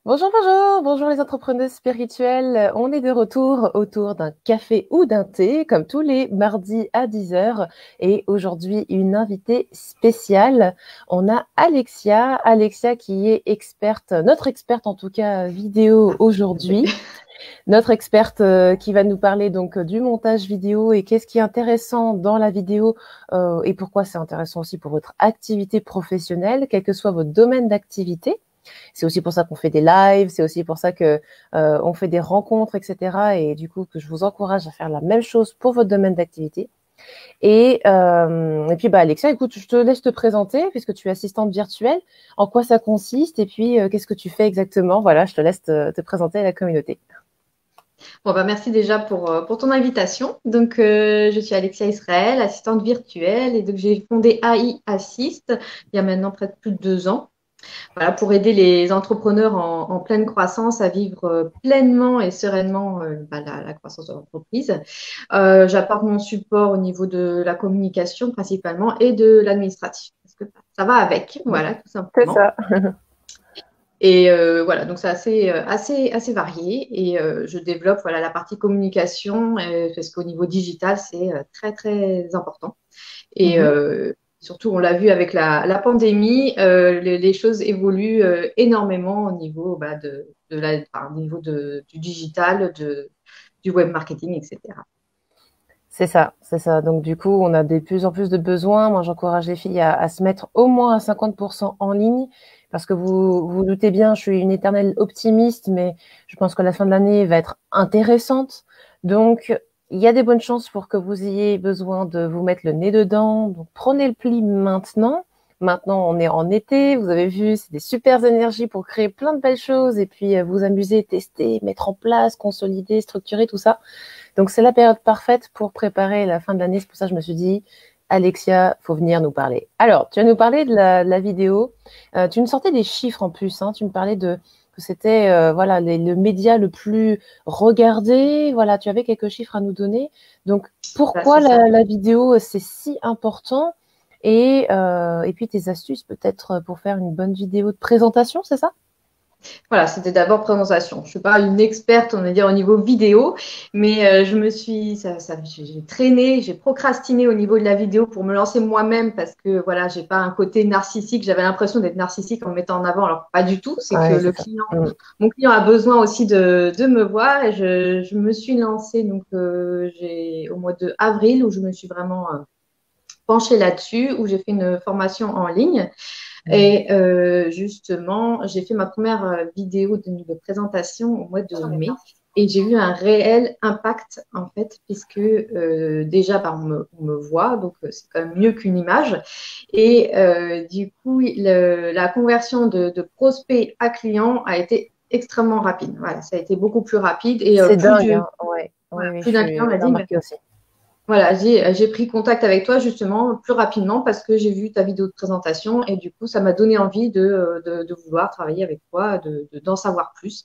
Bonjour, bonjour, bonjour les entrepreneuses spirituelles. On est de retour autour d'un café ou d'un thé, comme tous les mardis à 10 heures. Et aujourd'hui, une invitée spéciale. On a Alexia qui est experte, notre experte en tout cas vidéo aujourd'hui. Notre experte qui va nous parler donc du montage vidéo et qu'est-ce qui est intéressant dans la vidéo et pourquoi c'est intéressant aussi pour votre activité professionnelle, quel que soit votre domaine d'activité. C'est aussi pour ça qu'on fait des lives, c'est aussi pour ça que on fait des rencontres, etc. Et du coup, que je vous encourage à faire la même chose pour votre domaine d'activité. Et puis, bah, Alexia, écoute, je te laisse te présenter puisque tu es assistante virtuelle. En quoi ça consiste et puis qu'est-ce que tu fais exactement? Voilà, je te laisse te présenter à la communauté. Bon, bah, merci déjà pour ton invitation. Je suis Alexia Israël, assistante virtuelle, et donc j'ai fondé AI Assist il y a maintenant près de plus de 2 ans. Voilà, pour aider les entrepreneurs en pleine croissance à vivre pleinement et sereinement la croissance de l'entreprise. J'apporte mon support au niveau de la communication principalement et de l'administratif, parce que ça va avec, voilà, tout C'est simplement. ça. Et voilà, donc c'est assez varié. Et je développe voilà, la partie communication parce qu'au niveau digital, c'est très, très important. Et Mhm. surtout, on l'a vu avec la pandémie, les choses évoluent énormément au niveau, au niveau du digital, du web marketing, etc. C'est ça, c'est ça. Donc du coup, on a de plus en plus de besoins. Moi, j'encourage les filles à se mettre au moins à 50% en ligne, parce que vous doutez bien, je suis une éternelle optimiste, mais je pense que la fin de l'année va être intéressante. Donc, il y a des bonnes chances pour que vous ayez besoin de vous mettre le nez dedans. Donc, prenez le pli maintenant. Maintenant, on est en été. Vous avez vu, c'est des super énergies pour créer plein de belles choses et puis vous amuser, tester, mettre en place, consolider, structurer tout ça. Donc, c'est la période parfaite pour préparer la fin de l'année. C'est pour ça que je me suis dit, Alexia, faut venir nous parler. Alors, tu vas nous parler de la vidéo. Tu nous sortais des chiffres en plus. Hein. Tu me parlais de que c'était voilà le média le plus regardé. Voilà, tu avais quelques chiffres à nous donner. Donc, Voilà, pourquoi c'est ça. la vidéo c'est si important et puis tes astuces peut-être pour faire une bonne vidéo de présentation, c'est ça? Voilà, c'était d'abord présentation. Je suis pas une experte, on va dire, au niveau vidéo, mais j'ai traîné, j'ai procrastiné au niveau de la vidéo pour me lancer moi-même parce que voilà, j'ai pas un côté narcissique. J'avais l'impression d'être narcissique en me mettant en avant, alors pas du tout. C'est que Ouais, c'est ça. Mm. mon client a besoin aussi de me voir et je me suis lancée au mois de avril où je me suis vraiment penchée là-dessus, où j'ai fait une formation en ligne. Et justement, j'ai fait ma première vidéo de présentation au mois de mai et j'ai eu un réel impact en fait, puisque déjà on me voit, donc c'est quand même mieux qu'une image. Et du coup, la conversion de prospect à client a été extrêmement rapide. Voilà, ça a été beaucoup plus rapide et C'est dingue, hein. Ouais. Oui, oui, plus d'un client m'a j'ai dit, remarqué aussi. voilà, j'ai pris contact avec toi justement plus rapidement parce que j'ai vu ta vidéo de présentation et du coup, ça m'a donné envie de vouloir travailler avec toi, d'en savoir plus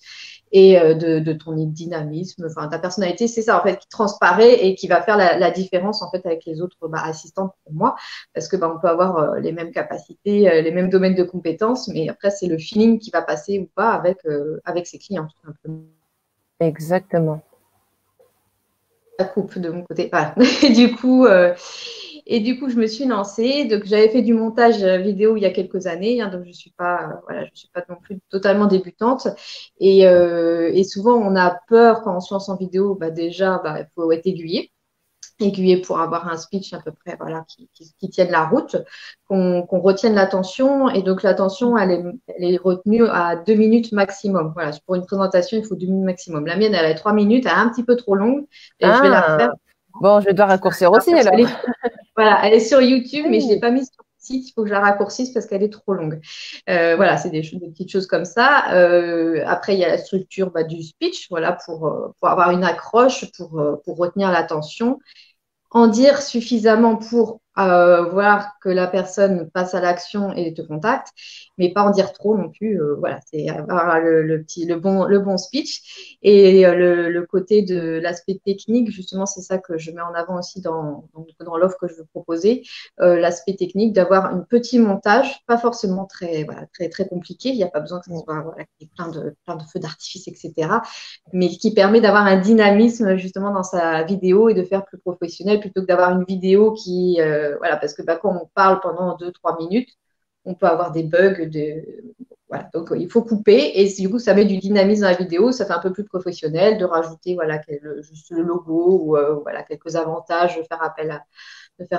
et de ton dynamisme, enfin ta personnalité, c'est ça en fait qui transparaît et qui va faire la différence en fait avec les autres assistantes pour moi parce que on peut avoir les mêmes capacités, les mêmes domaines de compétences, mais après c'est le feeling qui va passer ou pas avec ses clients tout simplement. Exactement. Ça coupe de mon côté. Voilà. Et du coup, je me suis lancée. Donc, j'avais fait du montage vidéo il y a quelques années, hein, donc je suis pas, voilà, je suis pas non plus totalement débutante. Et souvent, on a peur quand on se lance en vidéo. Déjà, il faut être aiguillé pour avoir un speech à peu près, voilà, qui tienne la route, qu'on retienne l'attention. Et donc, l'attention, elle est retenue à 2 minutes maximum. Voilà, pour une présentation, il faut 2 minutes maximum. La mienne, elle est 3 minutes, elle est un petit peu trop longue. Et je vais la refaire. Ah, bon, je vais devoir raccourcir aussi Parce alors. qu'elle est, voilà, elle est sur YouTube, mais je ne l'ai Oui. pas mise sur le site. Il faut que je la raccourcisse parce qu'elle est trop longue. Voilà, c'est des petites choses comme ça. Après, il y a la structure du speech, voilà, pour avoir une accroche, pour retenir l'attention, en dire suffisamment pour voir que la personne passe à l'action et te contacte, mais pas en dire trop non plus. Voilà, c'est avoir le bon speech. Et le côté de l'aspect technique, justement, c'est ça que je mets en avant aussi dans l'offre que je veux proposer. L'aspect technique, d'avoir un petit montage, pas forcément très, voilà, très, très compliqué. Il n'y a pas besoin que ce soit voilà, qu'il y ait plein de feux d'artifice, etc. Mais qui permet d'avoir un dynamisme justement dans sa vidéo et de faire plus professionnel plutôt que d'avoir une vidéo qui, voilà, parce que bah, quand on parle pendant 2-3 minutes, on peut avoir des bugs. Voilà. Donc, il faut couper et du coup, ça met du dynamisme dans la vidéo, ça fait un peu plus professionnel de rajouter voilà, juste le logo ou voilà, quelques avantages, de faire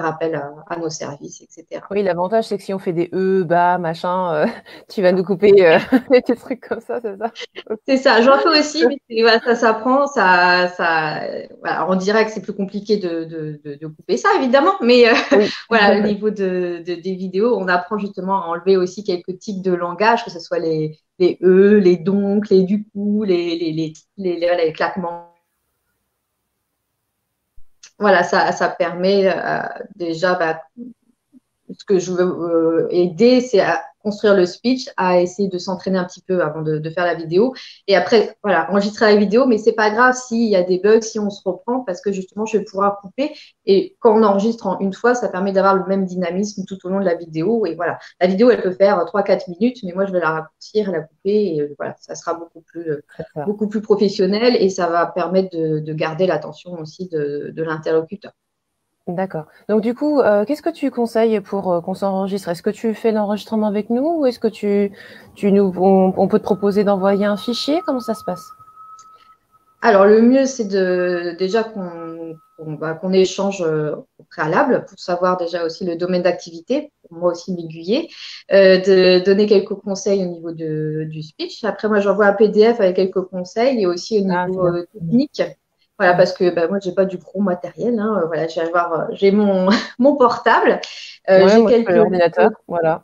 appel à nos services, etc. Oui, l'avantage, c'est que si on fait des E, bas, machin, tu vas nous couper des trucs comme ça, c'est ça? Ok. C'est ça, j'en fais aussi, mais voilà, ça s'apprend. Voilà, en direct, c'est plus compliqué de couper ça, évidemment. Mais Oui. voilà, au niveau des vidéos, on apprend justement à enlever aussi quelques tics de langage, que ce soit les E, les donc, les du coup, voilà, les claquements. Voilà, ça permet déjà, bah, ce que je veux aider, c'est à construire le speech, à essayer de s'entraîner un petit peu avant de faire la vidéo. Et après, voilà, enregistrer la vidéo, mais c'est pas grave s'il y a des bugs, si on se reprend, parce que justement, je vais pouvoir couper. Et quand on enregistre en une fois, ça permet d'avoir le même dynamisme tout au long de la vidéo. Et voilà, la vidéo, elle peut faire 3-4 minutes, mais moi, je vais la raccourcir, la couper. Et voilà, ça sera C'est ça. beaucoup plus professionnel et ça va permettre de garder l'attention aussi de l'interlocuteur. D'accord. Donc du coup, qu'est-ce que tu conseilles pour qu'on s'enregistre? Est-ce que tu fais l'enregistrement avec nous ou est-ce que on peut te proposer d'envoyer un fichier? Comment ça se passe? Alors, le mieux, c'est déjà qu'on échange au préalable pour savoir déjà aussi le domaine d'activité, pour moi aussi m'aiguiller, de donner quelques conseils au niveau du speech. Après, moi, j'envoie un PDF avec quelques conseils et aussi au Ah, c'est niveau bien. technique. Voilà, Mhm. parce que bah, moi, j'ai pas du gros matériel. Hein, voilà, j'ai mon, mon portable, Ouais, j'ai moi je fais quelques l'ordinateur, voilà.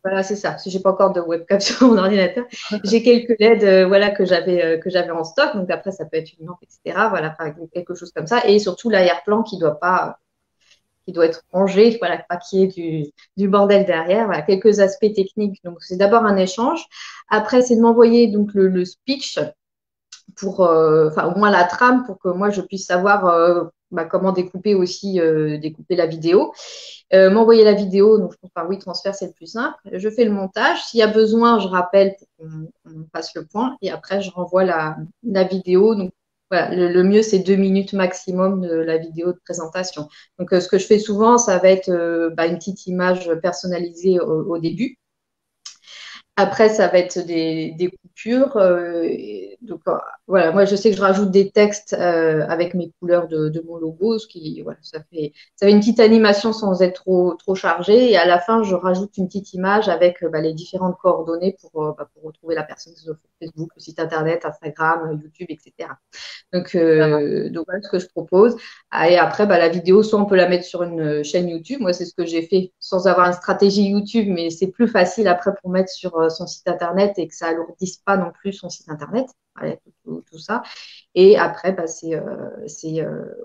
voilà, c'est ça. Parce que j'ai pas encore de webcam sur mon ordinateur. J'ai quelques LED, voilà, que j'avais en stock. Donc après, ça peut être une lampe, etc. Voilà, par exemple, quelque chose comme ça. Et surtout l'arrière-plan qui doit être rangé, voilà, pas qu'il y ait du bordel derrière. Voilà, quelques aspects techniques. Donc c'est d'abord un échange. Après, c'est de m'envoyer donc le speech pour, enfin au moins la trame pour que moi je puisse savoir bah, comment découper aussi, découper la vidéo. M'envoyer la vidéo, donc je pense par WeTransfer, c'est le plus simple. Je fais le montage. S'il y a besoin, je rappelle pour qu'on fasse le point. Et après, je renvoie la vidéo. Donc, voilà, le mieux, c'est 2 minutes maximum de la vidéo de présentation. Donc, ce que je fais souvent, ça va être bah, une petite image personnalisée au début. Après, ça va être des coupures. Donc, voilà, moi, je sais que je rajoute des textes avec mes couleurs de mon logo, ce qui, voilà, ça fait une petite animation sans être trop chargé. Et à la fin, je rajoute une petite image avec bah, les différentes coordonnées bah, pour retrouver la personne sur Facebook, le site internet, Instagram, YouTube, etc. Ça va. Donc voilà ce que je propose. Ah, et après, bah, la vidéo, soit on peut la mettre sur une chaîne YouTube. Moi, c'est ce que j'ai fait sans avoir une stratégie YouTube, mais c'est plus facile après pour mettre sur son site internet et que ça alourdisse pas non plus son site internet. Voilà, tout ça. Et après, bah,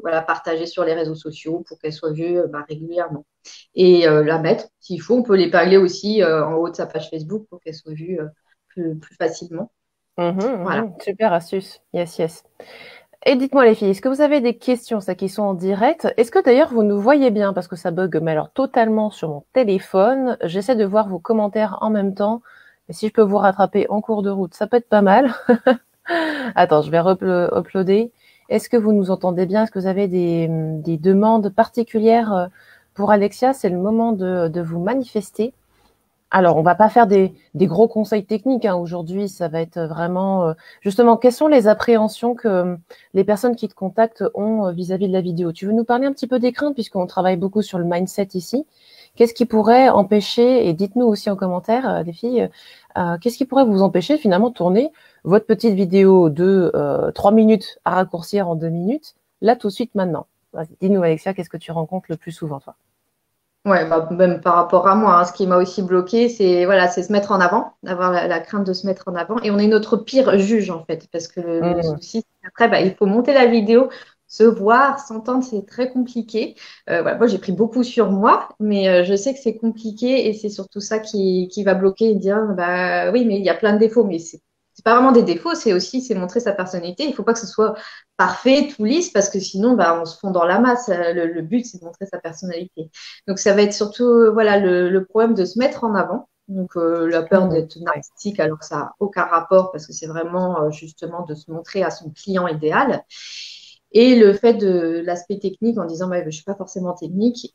voilà, partager sur les réseaux sociaux pour qu'elle soit vue bah, régulièrement. Et la mettre, s'il faut, on peut l'épingler aussi en haut de sa page Facebook pour qu'elle soit vue plus facilement. Mhm, Voilà. mhm. Super astuce. Yes, yes. Et dites-moi les filles, est-ce que vous avez des questions, ça qui sont en direct? Est-ce que d'ailleurs vous nous voyez bien? Parce que ça bug, mais alors totalement sur mon téléphone. J'essaie de voir vos commentaires en même temps. Et si je peux vous rattraper en cours de route, ça peut être pas mal. Attends, je vais uploader. Est-ce que vous nous entendez bien? Est-ce que vous avez des demandes particulières pour Alexia? C'est le moment de vous manifester. Alors, on va pas faire des gros conseils techniques hein. Aujourd'hui. Ça va être vraiment justement quelles sont les appréhensions que les personnes qui te contactent ont vis-à-vis de la vidéo. Tu veux nous parler un petit peu des craintes puisqu'on travaille beaucoup sur le mindset ici. Qu'est-ce qui pourrait empêcher, et dites-nous aussi en commentaire, les filles, qu'est-ce qui pourrait vous empêcher finalement de tourner votre petite vidéo de 3 minutes à raccourcir en 2 minutes, là tout de suite maintenant. Vas-y, dis-nous Alexia, qu'est-ce que tu rencontres le plus souvent toi? Ouais, bah, même par rapport à moi, hein, ce qui m'a aussi bloqué, c'est voilà, c'est se mettre en avant, d'avoir la crainte de se mettre en avant. Et on est notre pire juge, en fait, parce que le Mmh. souci, c'est qu'après, bah, il faut monter la vidéo se voir, s'entendre, c'est très compliqué. Voilà, moi, j'ai pris beaucoup sur moi, mais je sais que c'est compliqué et c'est surtout ça qui va bloquer et dire, bah oui, mais il y a plein de défauts, mais c'est pas vraiment des défauts, c'est montrer sa personnalité. Il faut pas que ce soit parfait, tout lisse, parce que sinon, bah, on se fond dans la masse. Le but, c'est de montrer sa personnalité. Donc, ça va être surtout, voilà, le problème de se mettre en avant. Donc, la peur d'être Ouais. narcissique, alors que ça n'a aucun rapport, parce que c'est vraiment justement de se montrer à son client idéal. Et le fait de l'aspect technique en disant, bah, je ne suis pas forcément technique.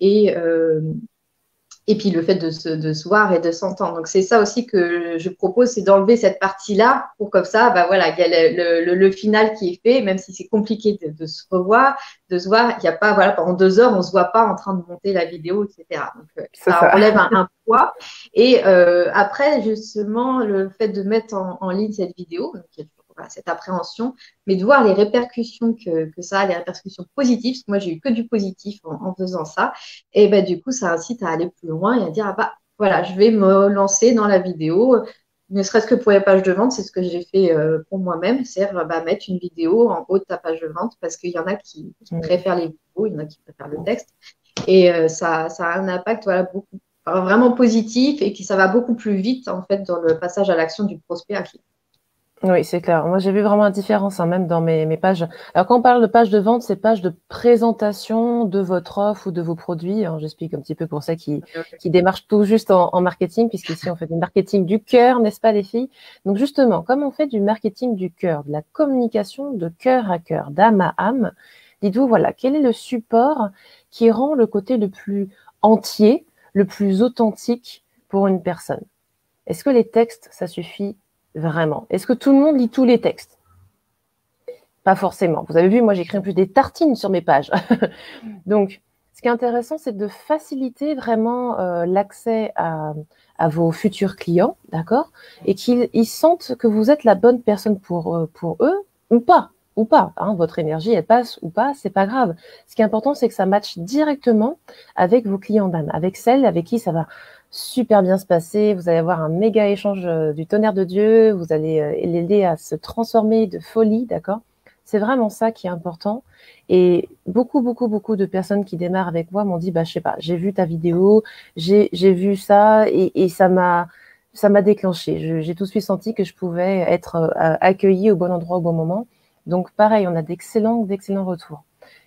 Et puis le fait de se voir et de s'entendre. Donc c'est ça aussi que je propose, c'est d'enlever cette partie-là pour comme ça, bah voilà, il y a le final qui est fait, même si c'est compliqué de se revoir, de se voir, il n'y a pas, voilà, pendant 2 heures, on ne se voit pas en train de monter la vidéo, etc. Donc C'est ça ça. enlève un poids. Et après, justement, le fait de mettre en ligne cette vidéo, donc il y a voilà, cette appréhension, mais de voir les répercussions que ça a, les répercussions positives, parce que moi j'ai eu que du positif en faisant ça, et ben, du coup, ça incite à aller plus loin et à dire, ah bah, voilà, je vais me lancer dans la vidéo, ne serait-ce que pour les pages de vente, c'est ce que j'ai fait pour moi-même, c'est bah, mettre une vidéo en haut de ta page de vente, parce qu'il y en a qui préfèrent les vidéos, il y en a qui préfèrent le texte, et ça a un impact voilà, beaucoup, enfin, vraiment positif, et que ça va beaucoup plus vite, en fait, dans le passage à l'action du prospect à client. Oui, c'est clair. Moi, j'ai vu vraiment la différence, hein, même dans mes pages. Alors, quand on parle de page de vente, c'est page de présentation de votre offre ou de vos produits. Alors, j'explique un petit peu pour ceux qui démarchent tout juste en marketing, puisqu'ici, on fait du marketing du cœur, n'est-ce pas, les filles? Donc, justement, comme on fait du marketing du cœur, de la communication de cœur à cœur, d'âme à âme, dites-vous, voilà, quel est le support qui rend le côté le plus entier, le plus authentique pour une personne? Est-ce que les textes, ça suffit vraiment? Est-ce que tout le monde lit tous les textes? Pas forcément. Vous avez vu, moi j'écris en plus des tartines sur mes pages. Donc, ce qui est intéressant, c'est de faciliter vraiment l'accès à vos futurs clients, d'accord? Et qu'ils sentent que vous êtes la bonne personne pour eux ou pas. Ou pas, hein, votre énergie, elle passe ou pas, c'est pas grave. Ce qui est important, c'est que ça matche directement avec vos clients d'âme, avec celles avec qui ça va super bien se passer. Vous allez avoir un méga échange du tonnerre de Dieu. Vous allez l'aider à se transformer de folie, d'accord? C'est vraiment ça qui est important. Et beaucoup, beaucoup, beaucoup de personnes qui démarrent avec moi m'ont dit, bah, je sais pas, j'ai vu ta vidéo, j'ai vu ça et ça m'a déclenché. J'ai tout de suite senti que je pouvais être accueillie au bon endroit au bon moment. Donc, pareil, on a d'excellents retours.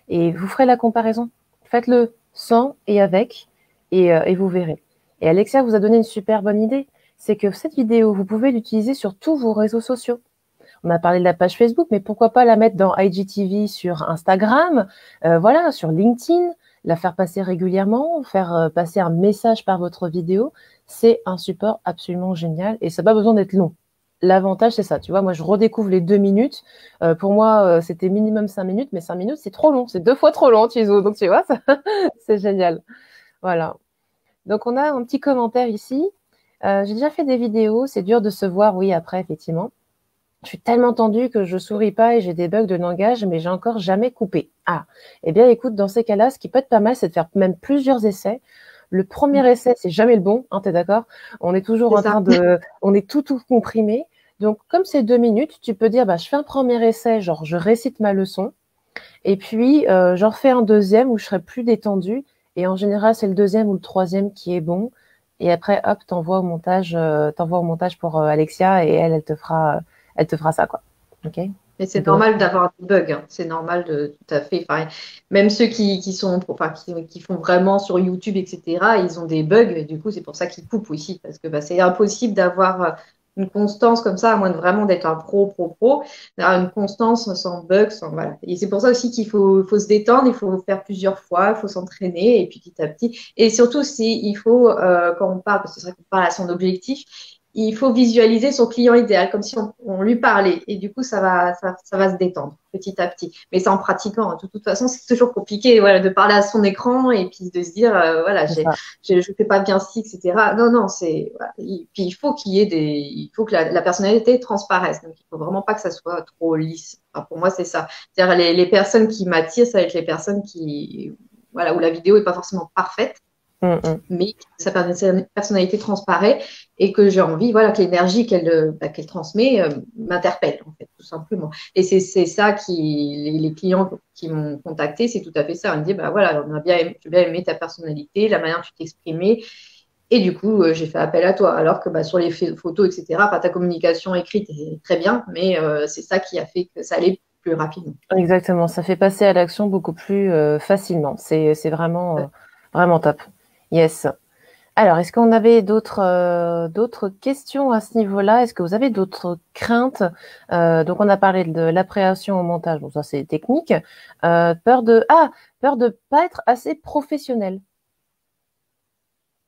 Et vous ferez la comparaison. Faites-le sans et avec et vous verrez. Et Alexia vous a donné une super bonne idée. C'est que cette vidéo, vous pouvez l'utiliser sur tous vos réseaux sociaux. On a parlé de la page Facebook, mais pourquoi pas la mettre dans IGTV sur Instagram, voilà, sur LinkedIn, la faire passer régulièrement, faire passer un message par votre vidéo. C'est un support absolument génial et ça n'a pas besoin d'être long. L'avantage, c'est ça. Tu vois, moi, je redécouvre les 2 minutes. Pour moi, c'était minimum 5 minutes, mais 5 minutes, c'est trop long. C'est 2 fois trop long, Tizo. Donc, tu vois, ça, c'est génial. Voilà. Donc, on a un petit commentaire ici. J'ai déjà fait des vidéos. C'est dur de se voir, oui, après, effectivement. Je suis tellement tendue que je souris pas et j'ai des bugs de langage, mais j'ai encore jamais coupé. Ah, eh bien, écoute, dans ces cas-là, ce qui peut être pas mal, c'est de faire même plusieurs essais. Le premier essai, c'est jamais le bon, hein, t'es d'accord? On est toujours on est tout comprimé. Donc, comme c'est 2 minutes, tu peux dire, bah, je fais un premier essai, genre, je récite ma leçon. Et puis, j'en refais un deuxième où je serai plus détendue. Et en général, c'est le deuxième ou le troisième qui est bon. Et après, hop, t'envoies au montage pour Alexia et elle te fera ça, quoi. OK? Mais c'est Donc, normal d'avoir des bugs, hein. C'est normal tout à fait. Enfin, même ceux qui font vraiment sur YouTube, etc., ils ont des bugs. Et du coup, c'est pour ça qu'ils coupent aussi. Parce que bah, c'est impossible d'avoir une constance comme ça, à moins de vraiment d'être un pro. D'avoir une constance sans bugs. Voilà. Et c'est pour ça aussi faut se détendre. Il faut faire plusieurs fois. Il faut s'entraîner. Et puis petit à petit. Et surtout, il faut, quand on parle, parce que c'est vrai qu'on parle à son objectif, il faut visualiser son client idéal, comme si on lui parlait. Et du coup, ça va se détendre petit à petit. Mais c'est en pratiquant. De toute façon, c'est toujours compliqué voilà, de parler à son écran et puis de se dire, voilà, c'est ça. je ne fais pas bien ci, etc. Non, non, voilà. Puis il faut il faut que la personnalité transparaisse. Donc, il ne faut vraiment pas que ça soit trop lisse. Enfin, pour moi, c'est ça. C'est-à-dire, les personnes qui m'attirent, ça va être les personnes voilà, où la vidéo n'est pas forcément parfaite, mais sa personnalité transparaît et que j'ai envie voilà, que l'énergie qu'elle transmet m'interpelle, en fait, tout simplement. Et c'est ça les clients qui m'ont contacté, c'est tout à fait ça. On me dit, bah voilà, j'ai bien aimé ta personnalité, la manière dont tu t'exprimais. Et du coup, j'ai fait appel à toi. Alors que sur les photos, etc., ta communication écrite est très bien, mais c'est ça qui a fait que ça allait plus rapidement. Exactement, ça fait passer à l'action beaucoup plus facilement. C'est vraiment vraiment top. Yes. Alors, est-ce qu'on avait d'autres questions à ce niveau-là? Est-ce que vous avez d'autres craintes? Donc, on a parlé de l'appréhension au montage. Bon, ça c'est technique. Peur de pas être assez professionnel.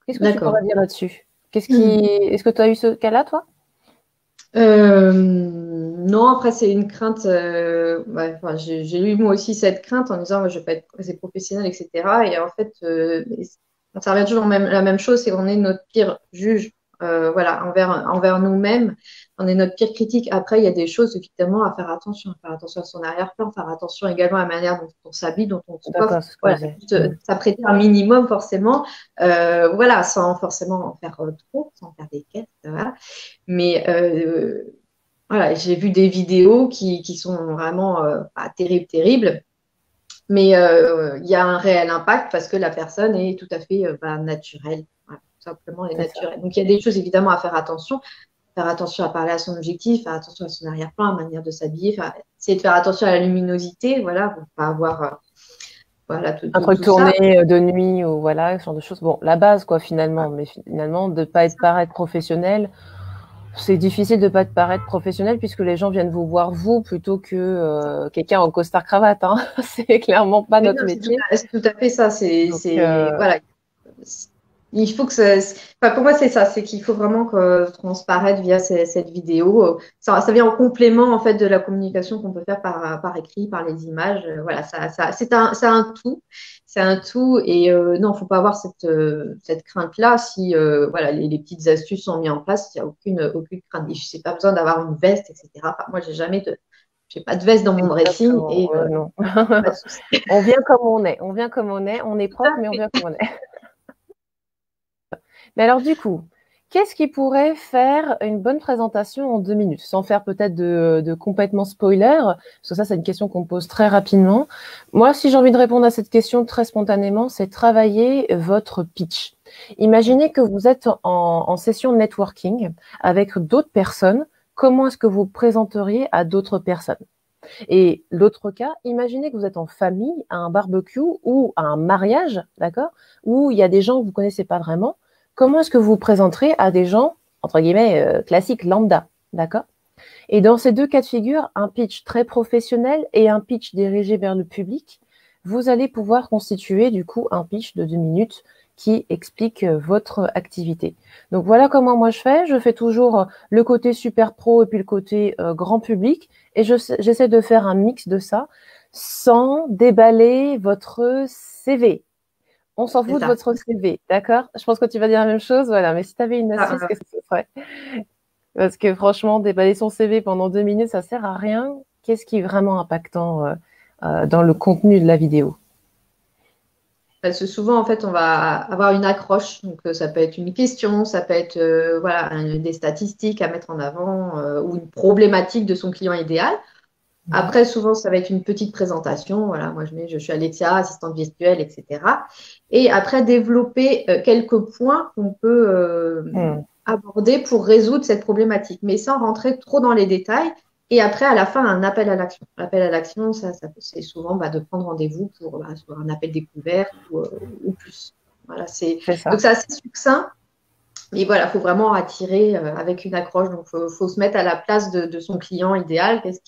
Qu'est-ce que tu pourrais D'accord. dire là-dessus? Est-ce que tu as eu ce cas-là, toi? Non, après, c'est une crainte. J'ai eu moi aussi cette crainte en disant, je ne vais pas être assez professionnel, etc. Et en fait, ça revient toujours la même chose, c'est qu'on est notre pire juge, voilà, envers nous-mêmes. On est notre pire critique. Après, il y a des choses, évidemment, à faire attention à son arrière-plan, faire attention également à la manière dont on s'habille, dont on se coiffe. D'accord, c'est ce que Voilà, j'ai. juste s'apprêter un minimum, forcément, voilà, sans forcément en faire trop, sans faire des caisses, voilà. Mais voilà, j'ai vu des vidéos qui sont vraiment pas terribles, mais il y a un réel impact parce que la personne est tout à fait naturelle. Voilà, tout simplement, elle est C'est ça. naturelle. Donc, il y a des choses évidemment à faire attention à parler à son objectif, faire attention à son arrière-plan, à la manière de s'habiller, essayer de faire attention à la luminosité, voilà, pour ne pas avoir voilà, Un truc tout ça. tourné de nuit ou voilà, ce genre de choses. Bon, la base, quoi, finalement. Mais finalement, de pas être paraître professionnel, c'est difficile de pas te paraître professionnel puisque les gens viennent vous voir vous plutôt que quelqu'un en costard cravate. Hein. C'est clairement pas Mais notre non, métier. c'est tout à fait ça. Donc, Voilà. Il faut que pour moi, c'est ça. C'est qu'il faut vraiment que transparaître via cette vidéo. Ça vient en complément, en fait, de la communication qu'on peut faire par écrit, par les images. Voilà, c'est un tout. C'est un tout. Et non, faut pas avoir cette crainte-là. Si voilà, les petites astuces sont mises en place, il n'y a aucune crainte. C'est pas besoin d'avoir une veste, etc. Enfin, moi, j'ai pas de veste dans mon dressing exactement. et Non. pas de souci. On vient comme on est. On vient comme on est. On est propre, mais on vient comme on est. Mais alors, du coup, qu'est-ce qui pourrait faire une bonne présentation en 2 minutes, sans faire peut-être de complètement spoiler, parce que ça, c'est une question qu'on me pose très rapidement. Moi, si j'ai envie de répondre à cette question très spontanément, c'est travailler votre pitch. Imaginez que vous êtes en session de networking avec d'autres personnes. Comment est-ce que vous présenteriez à d'autres personnes? Et l'autre cas, imaginez que vous êtes en famille, à un barbecue ou à un mariage, d'accord, où il y a des gens que vous connaissez pas vraiment. Comment est-ce que vous vous présenterez à des gens, entre guillemets, classiques, lambda, d'accord? Et dans ces deux cas de figure, un pitch très professionnel et un pitch dirigé vers le public, vous allez pouvoir constituer du coup un pitch de 2 minutes qui explique votre activité. Donc voilà comment moi je fais. Je fais toujours le côté super pro et puis le côté grand public. Et j'essaie de faire un mix de ça sans déballer votre CV. On s'en C'est fout de ça. votre CV, d'accord? Je pense que tu vas dire la même chose, voilà. Mais si tu avais une astuce, Ah, qu'est-ce que ce serait? Parce que franchement, déballer son CV pendant 2 minutes, ça sert à rien. Qu'est-ce qui est vraiment impactant dans le contenu de la vidéo? Parce que souvent, en fait, on va avoir une accroche. Donc, ça peut être une question, ça peut être voilà, des statistiques à mettre en avant ou une problématique de son client idéal. Après, souvent, ça va être une petite présentation. Voilà, moi, je suis Alexia, assistante virtuelle, etc. Et après, développer quelques points qu'on peut Hmm. aborder pour résoudre cette problématique, mais sans rentrer trop dans les détails. Et après, à la fin, un appel à l'action. L'appel à l'action, c'est souvent de prendre rendez-vous pour sur un appel découvert ou plus. Voilà, C'est ça. donc c'est assez succinct. Et voilà, il faut vraiment attirer avec une accroche. Donc, faut se mettre à la place de son client idéal. Qu'est-ce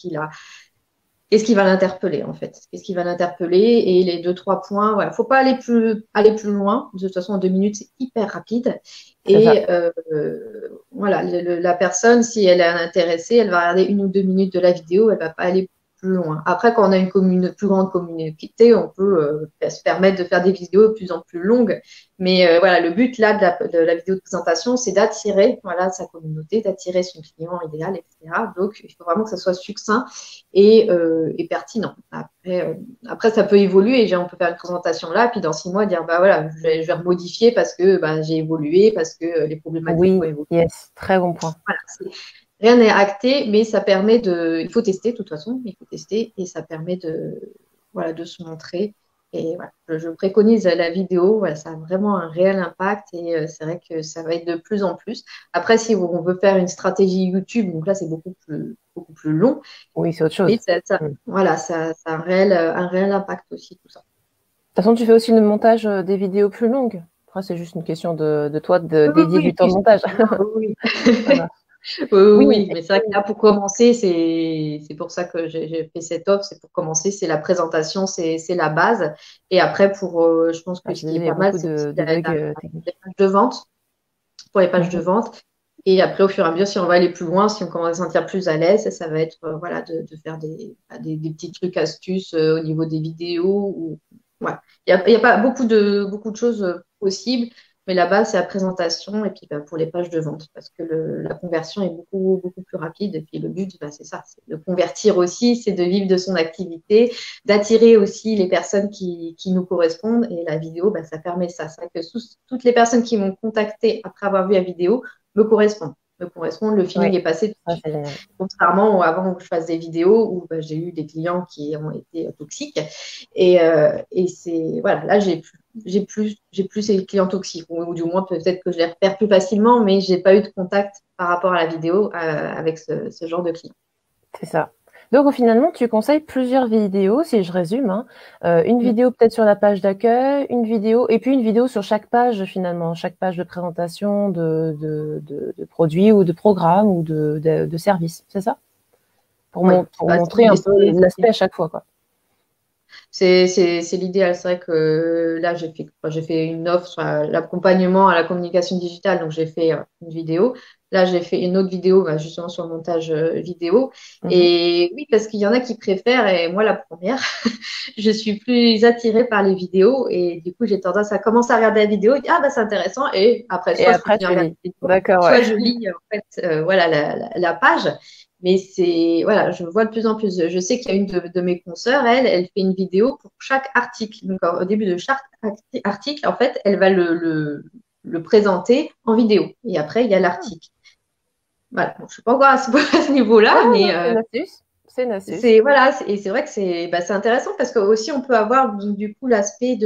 qui va l'interpeller en fait? Qu'est-ce qui va l'interpeller? Et les deux, trois points, voilà. Faut pas aller plus loin. De toute façon, en 2 minutes, c'est hyper rapide. C'est ça. Et voilà, la personne, si elle est intéressée, elle va regarder 1 ou 2 minutes de la vidéo, elle va pas aller plus loin. Après, quand on a une plus grande communauté, on peut se permettre de faire des vidéos de plus en plus longues. Mais voilà, le but là de la vidéo de présentation, c'est d'attirer voilà, sa communauté, d'attirer son client idéal, etc. Donc, il faut vraiment que ça soit succinct et pertinent. Après, ça peut évoluer. On peut faire une présentation là, puis dans 6 mois, dire bah voilà, je vais remodifier parce que bah, j'ai évolué, parce que les problématiques Oui, ont évolué. yes, très bon point. Voilà, rien n'est acté, mais ça permet de. Il faut tester, de toute façon, il faut tester et ça permet voilà, de se montrer. Et voilà, je préconise la vidéo, voilà, ça a vraiment un réel impact et c'est vrai que ça va être de plus en plus. Après, si on veut faire une stratégie YouTube, donc là, c'est beaucoup plus long, Oui, c'est autre chose. mais voilà, ça a un réel impact aussi, tout ça. De toute façon, tu fais aussi le montage des vidéos plus longues. Après, c'est juste une question de toi de Oui, dédier oui, du temps de montage. oui. Ça marche. Oui, Oui, oui, mais c'est vrai que là, pour commencer, c'est pour ça que j'ai fait cette offre. C'est pour commencer, c'est la présentation, c'est la base. Et après, je pense que je ce qui disais, est il y a pas mal, beaucoup c'est aussi de bugs les techniques. pages de vente, pour les pages de Mhm. vente. Et après, au fur et à mesure, si on va aller plus loin, si on commence à se sentir plus à l'aise, ça va être voilà, de faire des petits trucs astuces au niveau des vidéos. Voilà. Il y a pas beaucoup de choses possibles, mais la base, c'est la présentation et puis bah, pour les pages de vente, parce que la conversion est beaucoup plus rapide. Et puis le but, bah, c'est ça, c'est de convertir aussi, c'est de vivre de son activité, d'attirer aussi les personnes qui nous correspondent. Et la vidéo, bah, ça permet ça. C'est vrai que toutes les personnes qui m'ont contacté après avoir vu la vidéo, me correspond. Me correspond, le Oui, feeling est passé tout de ça, suite. c'est génial. Contrairement avant que je fasse des vidéos où bah, j'ai eu des clients qui ont été toxiques. Et c'est, voilà, là, j'ai plus ces clients toxiques. Ou du moins, peut-être que je les repère plus facilement, mais j'ai pas eu de contact par rapport à la vidéo avec ce genre de clients. C'est ça. Donc, finalement, tu conseilles plusieurs vidéos, si je résume, hein. Une Mm. vidéo peut-être sur la page d'accueil, une vidéo, et puis une vidéo sur chaque page, finalement, chaque page de présentation de produits ou de programmes ou de services. C'est ça? Oui, Pour bah, montrer un peu l'aspect à chaque fois, quoi. c'est l'idéal. C'est vrai que là, j'ai fait une offre sur l'accompagnement à la communication digitale. Donc, j'ai fait une vidéo. Là, j'ai fait une autre vidéo bah, justement sur le montage vidéo. Mhm. Et oui, parce qu'il y en a qui préfèrent, et moi, la première, je suis plus attirée par les vidéos. Et du coup, j'ai tendance à commencer à regarder la vidéo et dire, ah, bah, c'est intéressant. Et après, Et soit je après, continue à tu regarder lis. la vidéo, D'accord, ouais. soit je lis, en fait, voilà, la page. Mais c'est, voilà, je vois de plus en plus. Je sais qu'il y a une de mes consoeurs, elle fait une vidéo pour chaque article. Donc, au début de chaque article, en fait, elle va le présenter en vidéo. Et après, il y a Ah. l'article. Voilà. Bon, je ne suis pas encore à ce Ouais, niveau-là, non, mais c'est une astuce. C'est une astuce. c'est voilà, et c'est vrai que c'est intéressant parce que aussi on peut avoir donc, du coup l'aspect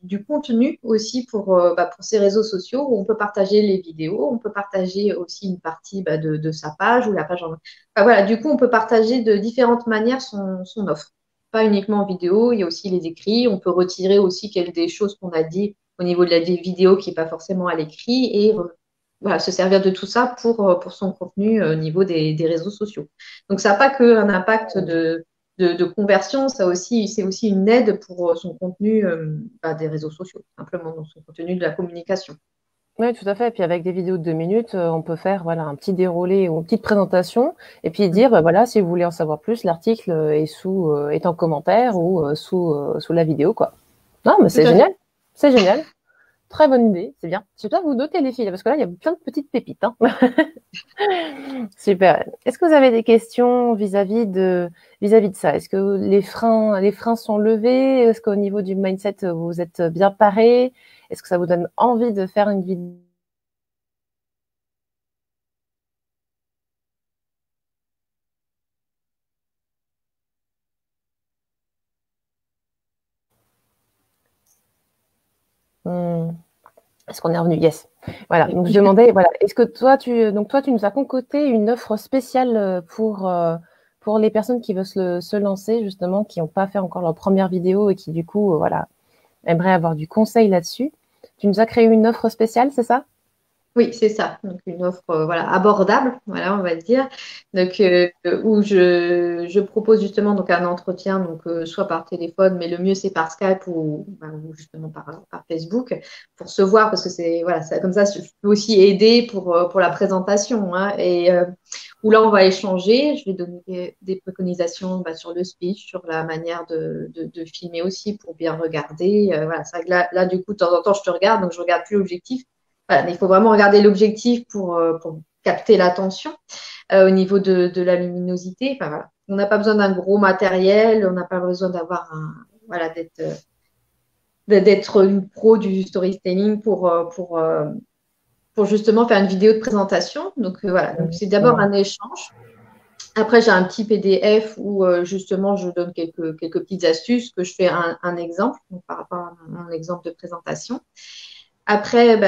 du contenu aussi pour ces réseaux sociaux où on peut partager les vidéos, on peut partager aussi une partie bah, de sa page ou la page en. Enfin, voilà, du coup on peut partager de différentes manières son offre. Pas uniquement en vidéo, il y a aussi les écrits. On peut retirer aussi des choses qu'on a dit au niveau de la vidéo qui n'est pas forcément à l'écrit et voilà, se servir de tout ça pour son contenu au niveau des réseaux sociaux. Donc, ça n'a pas qu'un impact de conversion, c'est aussi une aide pour son contenu bah, des réseaux sociaux, simplement dans son contenu de la communication. Oui, tout à fait. Et puis avec des vidéos de 2 minutes, on peut faire voilà un petit déroulé ou une petite présentation et puis Mm. dire bah, voilà si vous voulez en savoir plus, l'article est en commentaire ou sous la vidéo quoi. Non, mais Tout c'est à fait. génial, c'est génial, très bonne idée, c'est bien. Je vais pas vous noter les filles parce que là il y a plein de petites pépites. Hein. Super. Est-ce que vous avez des questions vis-à-vis de ça? Est-ce que les freins sont levés? Est-ce qu'au niveau du mindset vous êtes bien paré? Est-ce que ça vous donne envie de faire une vidéo? Est-ce qu'on est revenu? Yes. Voilà. Donc je demandais, voilà, est-ce que toi tu nous as concocté une offre spéciale pour les personnes qui veulent se lancer justement, qui n'ont pas fait encore leur première vidéo et qui du coup, voilà, aimeraient avoir du conseil là-dessus. Tu nous as créé une offre spéciale, c'est ça? Oui, c'est ça. Donc une offre voilà, abordable, voilà, on va dire. Donc où je propose justement donc un entretien, donc soit par téléphone, mais le mieux c'est par Skype ou justement par Facebook pour se voir parce que c'est voilà, comme ça je peux aussi aider pour la présentation hein, et où là on va échanger. Je vais donner des préconisations bah, sur le speech, sur la manière de filmer aussi pour bien regarder. Voilà, c'est vrai que là du coup de temps en temps je te regarde, donc je regarde plus l'objectif. Voilà, mais il faut vraiment regarder l'objectif pour capter l'attention au niveau de la luminosité. Enfin, voilà. On n'a pas besoin d'un gros matériel, on n'a pas besoin voilà, d'être une pro du storytelling pour justement faire une vidéo de présentation. Donc voilà, donc c'est d'abord un échange. Après, j'ai un petit PDF où justement je donne quelques petites astuces, que je fais un exemple donc, par rapport à mon exemple de présentation. Après,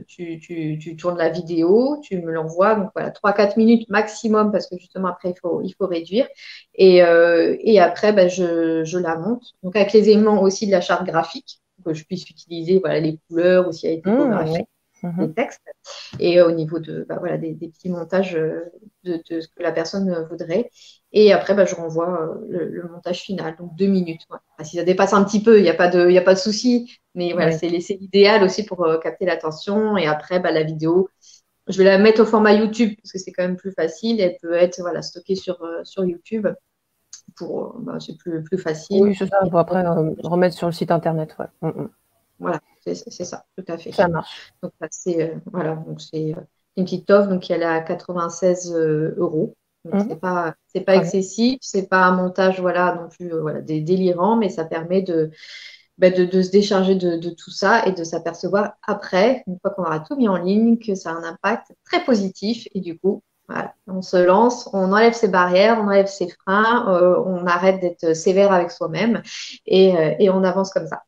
tu tournes la vidéo, tu me l'envoies, donc voilà, 3-4 minutes maximum, parce que justement après, il faut réduire. Et après, je la monte, donc avec les éléments aussi de la charte graphique, que je puisse utiliser voilà, les couleurs, aussi avec typographie, les textes, et au niveau voilà, des petits montages de ce que la personne voudrait. Et après, je renvoie le montage final, donc 2 minutes. Ouais. Enfin, si ça dépasse un petit peu, il n'y a pas de souci. Mais voilà, c'est l'idéal aussi pour capter l'attention. Et après, la vidéo, je vais la mettre au format YouTube parce que c'est quand même plus facile. Elle peut être voilà, stockée sur YouTube. C'est plus facile. Oui, c'est ça. On peut après remettre sur le site internet. Ouais. Voilà, c'est ça, tout à fait. Ça marche. Donc, c'est voilà, donc c'est une petite offre. Donc, elle est à 96 euros. Donc, c'est pas excessif. C'est pas un montage voilà, non plus voilà, délirant, mais ça permet de se décharger de tout ça et de s'apercevoir après, une fois qu'on aura tout mis en ligne, que ça a un impact très positif. Et du coup, voilà, on se lance, on enlève ses barrières, on enlève ses freins, on arrête d'être sévère avec soi-même et on avance comme ça.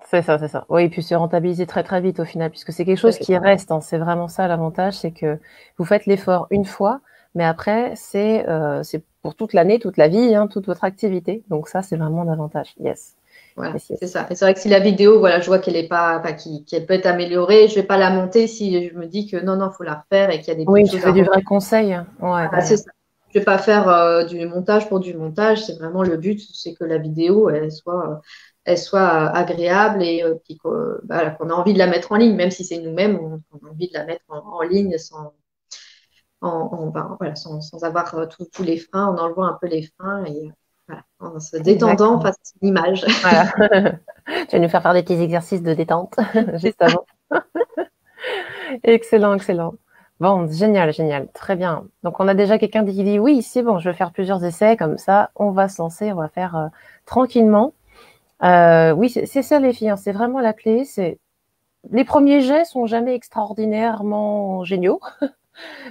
C'est ça, c'est ça. Oui, et puis se rentabiliser très très vite au final, puisque c'est quelque chose qui reste. Hein. C'est vraiment ça l'avantage, c'est que vous faites l'effort une fois, mais après c'est pour toute l'année, toute la vie, hein, toute votre activité. Donc ça, c'est vraiment un avantage. Yes. Voilà, c'est ça. Et c'est vrai que si la vidéo, voilà, je vois qu'elle est pas, qu'elle peut être améliorée, je vais pas la monter si je me dis que non, faut la refaire et qu'il y a des oui, petites tu choses fais du vrai conseil. Ouais, c'est ça. Je vais pas faire du montage pour du montage. C'est vraiment le but, c'est que la vidéo, elle soit agréable et puis qu'on a envie de la mettre en ligne, même si c'est nous-mêmes, on a envie de la mettre en ligne sans avoir tous les freins, en enlevant un peu les freins et voilà, en se détendant face à l'image. Voilà. Tu vas nous faire des petits exercices de détente juste avant. Excellent, excellent. Bon, génial, génial. Très bien. Donc, on a déjà quelqu'un qui dit oui, c'est bon, je vais faire plusieurs essais, comme ça, on va se lancer, on va faire tranquillement. Oui, c'est ça les filles, hein, c'est vraiment la clé. Les premiers jets sont jamais extraordinairement géniaux,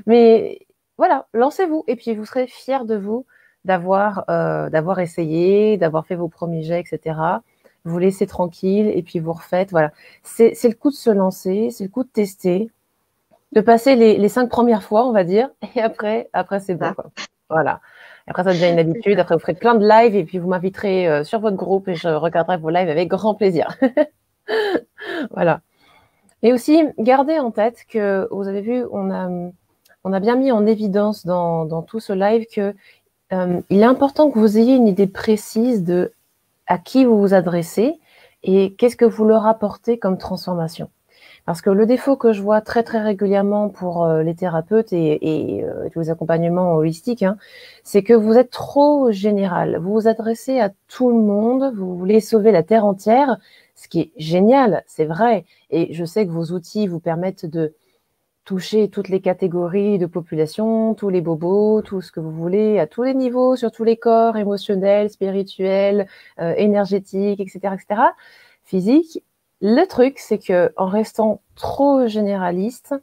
mais voilà, lancez-vous et puis vous serez fiers de vous d'avoir essayé, d'avoir fait vos premiers jets, etc. Vous laissez tranquille et puis vous refaites. Voilà, c'est le coup de se lancer, c'est le coup de tester, de passer les 5 premières fois, on va dire, et après c'est bon, quoi. Voilà. Après, ça devient une habitude. Après, vous ferez plein de lives et puis vous m'inviterez sur votre groupe et je regarderai vos lives avec grand plaisir. Voilà. Et aussi, gardez en tête que, vous avez vu, on a bien mis en évidence dans tout ce live que il est important que vous ayez une idée précise de à qui vous vous adressez et qu'est-ce que vous leur apportez comme transformation. Parce que le défaut que je vois très très régulièrement pour les thérapeutes et tous les accompagnements holistiques, hein, c'est que vous êtes trop général. Vous vous adressez à tout le monde, vous voulez sauver la terre entière, ce qui est génial, c'est vrai. Et je sais que vos outils vous permettent de toucher toutes les catégories de population, tous les bobos, tout ce que vous voulez, à tous les niveaux, sur tous les corps, émotionnels, spirituels, énergétiques, etc., etc., physiques. Le truc, c'est que en restant trop généraliste,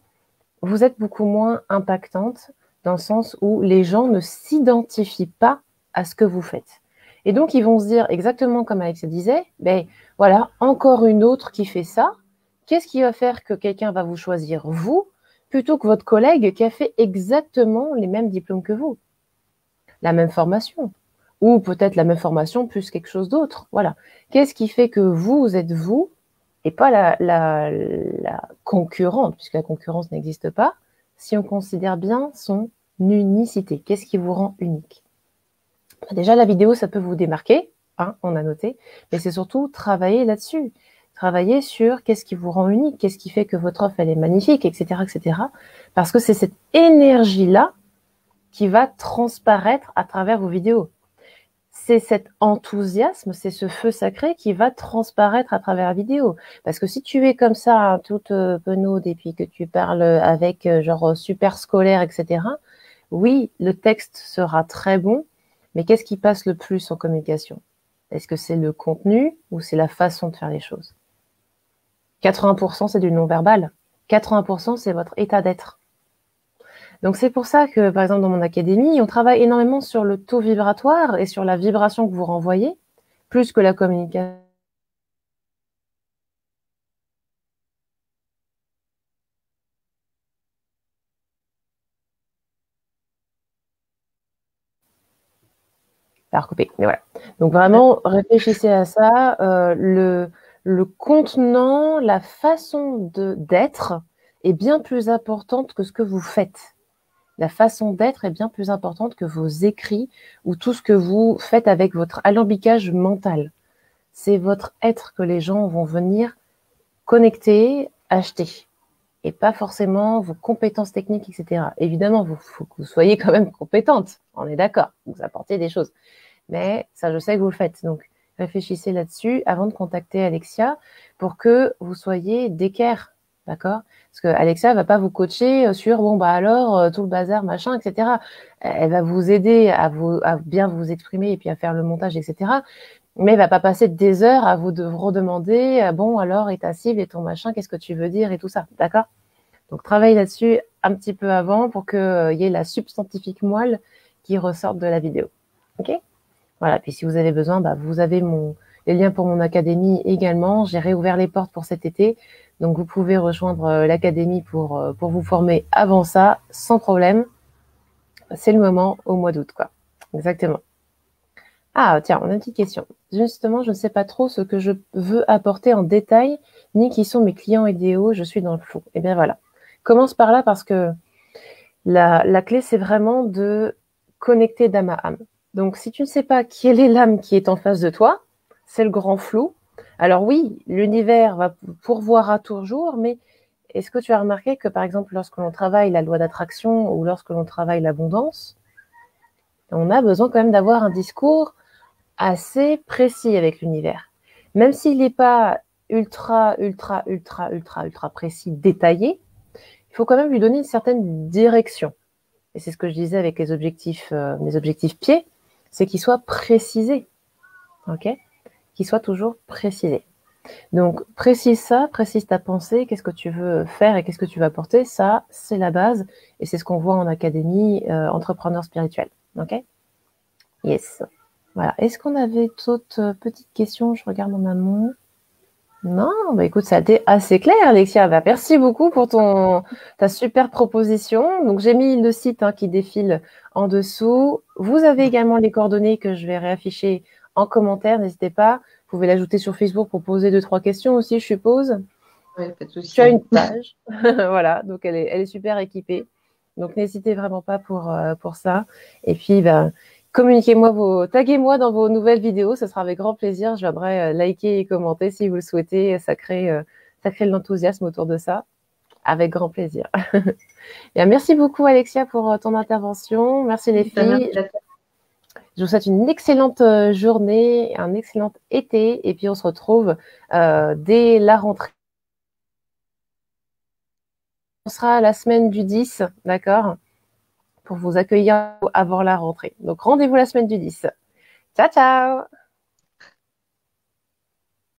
vous êtes beaucoup moins impactante dans le sens où les gens ne s'identifient pas à ce que vous faites. Et donc, ils vont se dire exactement comme Alexa disait, ben voilà, encore une autre qui fait ça. Qu'est-ce qui va faire que quelqu'un va vous choisir vous plutôt que votre collègue qui a fait exactement les mêmes diplômes que vous, la même formation, ou peut-être la même formation plus quelque chose d'autre. Voilà. Qu'est-ce qui fait que vous êtes vous et pas la concurrente, puisque la concurrence n'existe pas, si on considère bien son unicité. Qu'est-ce qui vous rend unique? Déjà, la vidéo, ça peut vous démarquer, hein, on a noté, mais c'est surtout travailler là-dessus. Travailler sur qu'est-ce qui vous rend unique, qu'est-ce qui fait que votre offre, elle est magnifique, etc., etc. Parce que c'est cette énergie-là qui va transparaître à travers vos vidéos. C'est cet enthousiasme, c'est ce feu sacré qui va transparaître à travers la vidéo. Parce que si tu es comme ça, toute penaude, et puis que tu parles avec genre super scolaire, etc., oui, le texte sera très bon, mais qu'est-ce qui passe le plus en communication? Est-ce que c'est le contenu ou c'est la façon de faire les choses? 80%, c'est du non-verbal. 80%, c'est votre état d'être. Donc, c'est pour ça que, par exemple, dans mon académie, on travaille énormément sur le taux vibratoire et sur la vibration que vous renvoyez, plus que la communication. Recoupé, mais voilà. Donc, vraiment, réfléchissez à ça. Le contenant, la façon d'être est bien plus importante que ce que vous faites. La façon d'être est bien plus importante que vos écrits ou tout ce que vous faites avec votre alambicage mental. C'est votre être que les gens vont venir connecter, acheter. Et pas forcément vos compétences techniques, etc. Évidemment, il faut que vous soyez quand même compétente. On est d'accord. Vous apportez des choses. Mais ça, je sais que vous le faites. Donc, réfléchissez là-dessus avant de contacter Alexia pour que vous soyez d'équerre. D'accord? Parce que Alexia va pas vous coacher sur, bon, bah alors, tout le bazar, machin, etc. Elle va vous aider à bien vous exprimer et puis à faire le montage, etc. Mais elle va pas passer des heures à vous redemander, bon, alors, et ta cible et ton machin, qu'est-ce que tu veux dire et tout ça. D'accord? Donc, travaille là-dessus un petit peu avant pour qu'il y ait la substantifique moelle qui ressorte de la vidéo. OK? Voilà, puis si vous avez besoin, bah, vous avez les liens pour mon académie également. J'ai réouvert les portes pour cet été. Donc, vous pouvez rejoindre l'académie pour vous former avant ça, sans problème. C'est le moment au mois d'août, quoi. Exactement. Ah, tiens, on a une petite question. Justement, je ne sais pas trop ce que je veux apporter en détail, ni qui sont mes clients idéaux. Je suis dans le flou. Eh bien, voilà. Commence par là parce que la clé, c'est vraiment de connecter d'âme à âme. Donc, si tu ne sais pas quelle est l'âme qui est en face de toi, c'est le grand flou. Alors oui, l'univers va pourvoir à toujours, mais est-ce que tu as remarqué que, par exemple, lorsque l'on travaille la loi d'attraction ou lorsque l'on travaille l'abondance, on a besoin quand même d'avoir un discours assez précis avec l'univers. Même s'il n'est pas ultra précis, détaillé, il faut quand même lui donner une certaine direction. Et c'est ce que je disais avec les objectifs, mes objectifs pieds, c'est qu'ils soient précisés, ok? Qu'ils soient toujours précisés. Donc, précise ça, précise ta pensée, qu'est-ce que tu veux faire et qu'est-ce que tu vas apporter, ça, c'est la base, et c'est ce qu'on voit en académie entrepreneur spirituel, ok? Yes. Voilà. Est-ce qu'on avait d'autres petites questions? Je regarde en amont. Non, bah écoute, ça a été assez clair, Alexia. Bah, merci beaucoup pour ta super proposition. Donc, j'ai mis le site qui défile en dessous. Vous avez également les coordonnées que je vais réafficher en commentaire. N'hésitez pas. Vous pouvez l'ajouter sur Facebook pour poser 2-3 questions aussi, je suppose. Oui, pas de souci. Tu as une page. Voilà, donc elle est super équipée. Donc, n'hésitez vraiment pas pour ça. Et puis, bah, communiquez-moi taguez-moi dans vos nouvelles vidéos, ce sera avec grand plaisir. Je viendrai liker et commenter si vous le souhaitez. Ça crée de l'enthousiasme autour de ça. Avec grand plaisir. Bien, merci beaucoup, Alexia, pour ton intervention. Merci les filles. Je vous souhaite une excellente journée, un excellent été. Et puis, on se retrouve dès la rentrée. On sera la semaine du 10, d'accord, pour vous accueillir avant la rentrée. Donc, rendez-vous la semaine du 10. Ciao, ciao!